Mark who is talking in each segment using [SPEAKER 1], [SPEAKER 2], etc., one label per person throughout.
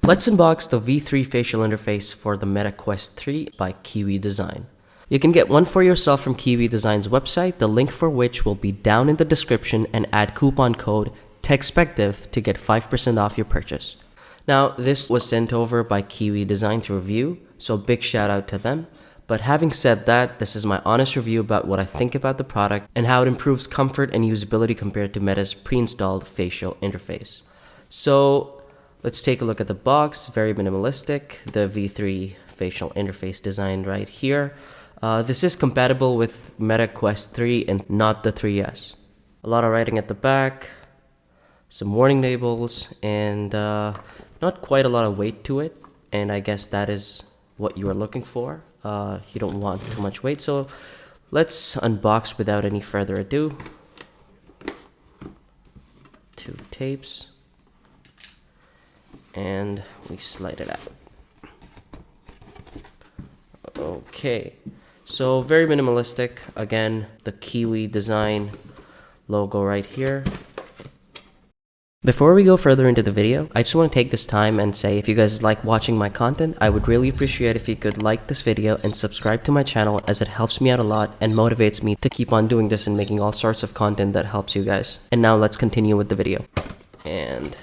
[SPEAKER 1] Let's unbox the V3 facial interface for the Meta Quest 3 by Kiwi Design. You can get one for yourself from Kiwi Design's website, the link for which will be down in the description, and add coupon code TEXPECTIVE to get 5% off your purchase. Now, this was sent over by Kiwi Design to review, so big shout out to them. But having said that, this is my honest review about what I think about the product and how it improves comfort and usability compared to Meta's pre-installed facial interface. So let's take a look at the box. Very minimalistic. The V3 facial interface design right here. This is compatible with Meta Quest 3 and not the 3S. A lot of writing at the back, some warning labels, and not quite a lot of weight to it. And I guess that is what you are looking for. You don't want too much weight. So let's unbox without any further ado. 2 tapes. And we slide it out. Okay, so very minimalistic. Again, the Kiwi Design logo right here. Before we go further into the video, I just want to take this time and say if you guys like watching my content, I would really appreciate if you could like this video and subscribe to my channel, as it helps me out a lot and motivates me to keep on doing this and making all sorts of content that helps you guys. And now let's continue with the video. And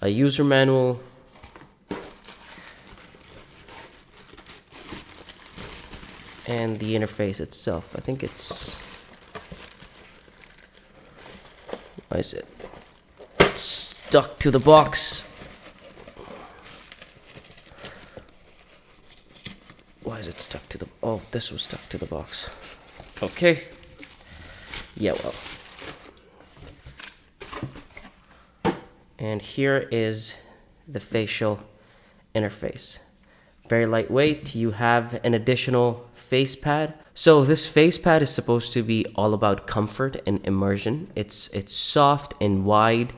[SPEAKER 1] a user manual. And the interface itself. I think it's... Why is it? It's stuck to the box. Why is it stuck to the... Oh, this was stuck to the box. Okay. Yeah, well. And here is the facial interface. Very lightweight. You have an additional face pad. So this face pad is supposed to be all about comfort and immersion. It's soft and wide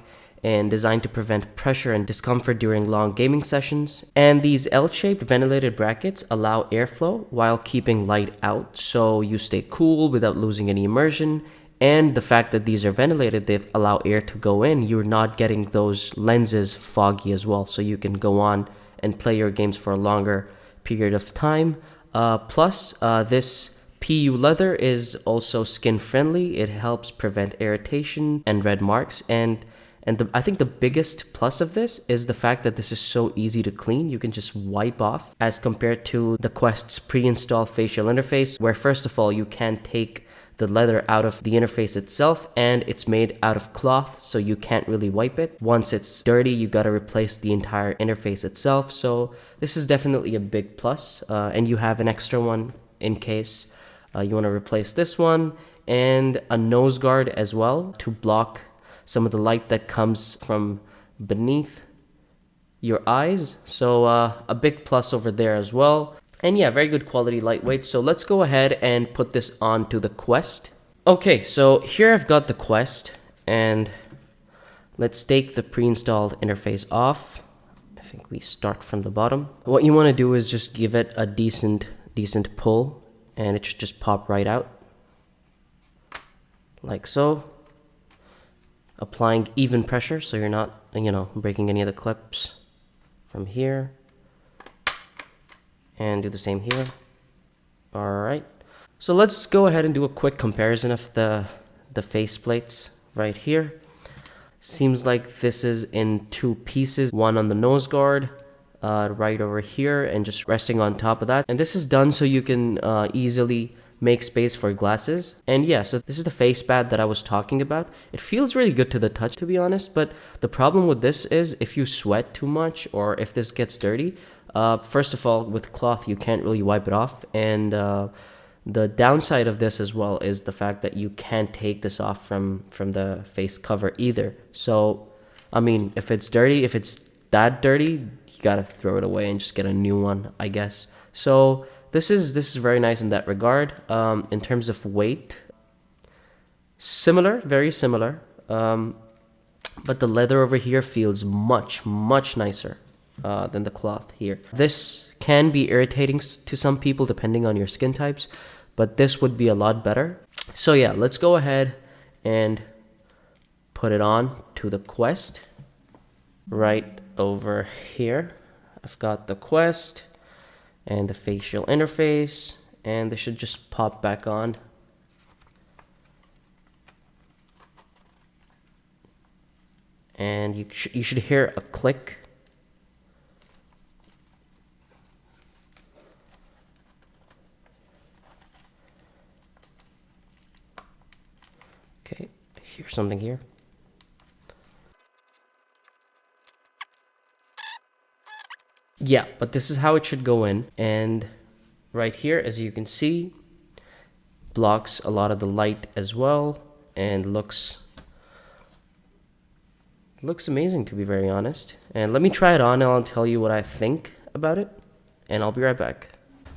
[SPEAKER 1] and designed to prevent pressure and discomfort during long gaming sessions. And these L-shaped ventilated brackets allow airflow while keeping light out, so you stay cool without losing any immersion. And the fact that these are ventilated, they allow air to go in. You're not getting those lenses foggy as well, so you can go on and play your games for a longer period of time. Plus, this PU leather is also skin friendly. It helps prevent irritation and red marks. And I think the biggest plus of this is the fact that this is so easy to clean. You can just wipe off, as compared to the Quest's pre-installed facial interface, where first of all, you can't take the leather out of the interface itself, and it's made out of cloth, so you can't really wipe it. Once it's dirty, you gotta replace the entire interface itself. So this is definitely a big plus, and you have an extra one in case you want to replace this one, and a nose guard as well to block some of the light that comes from beneath your eyes. So a big plus over there as well. And yeah, very good quality, lightweight. So let's go ahead and put this onto the Quest. Okay, so here I've got the Quest, and let's take the pre-installed interface off. I think we start from the bottom. What you want to do is just give it a decent pull, and it should just pop right out. Like so. Applying even pressure so you're not, breaking any of the clips from here. And do the same here. Alright. So let's go ahead and do a quick comparison of the face plates right here. Seems like this is in 2 pieces. One on the nose guard, right over here, and just resting on top of that. And this is done so you can easily make space for glasses. And yeah, so this is the face pad that I was talking about. It feels really good to the touch, to be honest, but the problem with this is if you sweat too much or if this gets dirty, first of all, with cloth, you can't really wipe it off. And the downside of this as well is the fact that you can't take this off from the face cover either. So, I mean, if it's dirty, if it's that dirty, you gotta throw it away and just get a new one, I guess. So this is very nice in that regard. In terms of weight, similar, very similar. But the leather over here feels much nicer than the cloth here. This can be irritating to some people depending on your skin types, but this would be a lot better. So yeah, let's go ahead and put it on to the Quest. Right over here, I've got the Quest and the facial interface, and they should just pop back on. And you should hear a click. Okay, here's something here. Yeah, but this is how it should go in. And right here, as you can see, blocks a lot of the light as well, and looks amazing, to be very honest. And let me try it on and I'll tell you what I think about it, and I'll be right back.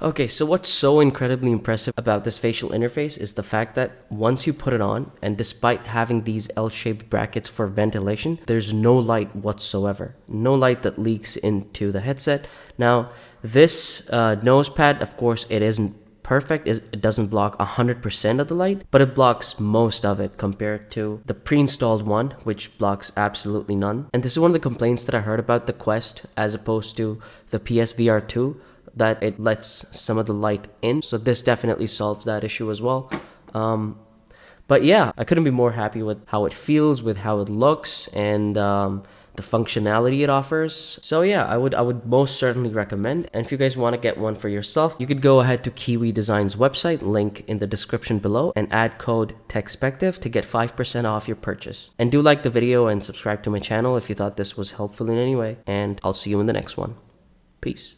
[SPEAKER 1] Okay, so what's so incredibly impressive about this facial interface is the fact that once you put it on, and despite having these L-shaped brackets for ventilation, there's no light whatsoever. No light that leaks into the headset. Now, this nose pad, of course, it isn't perfect. It doesn't block 100% of the light, but it blocks most of it compared to the pre-installed one, which blocks absolutely none. And this is one of the complaints that I heard about the Quest as opposed to the PSVR 2, that it lets some of the light in. So this definitely solves that issue as well. But yeah, I couldn't be more happy with how it feels, with how it looks, and the functionality it offers. So yeah, I would most certainly recommend. And if you guys want to get one for yourself, you could go ahead to Kiwi Design's website, link in the description below, and add code TEXPECTIVE to get 5% off your purchase. And do like the video and subscribe to my channel if you thought this was helpful in any way. And I'll see you in the next one. Peace.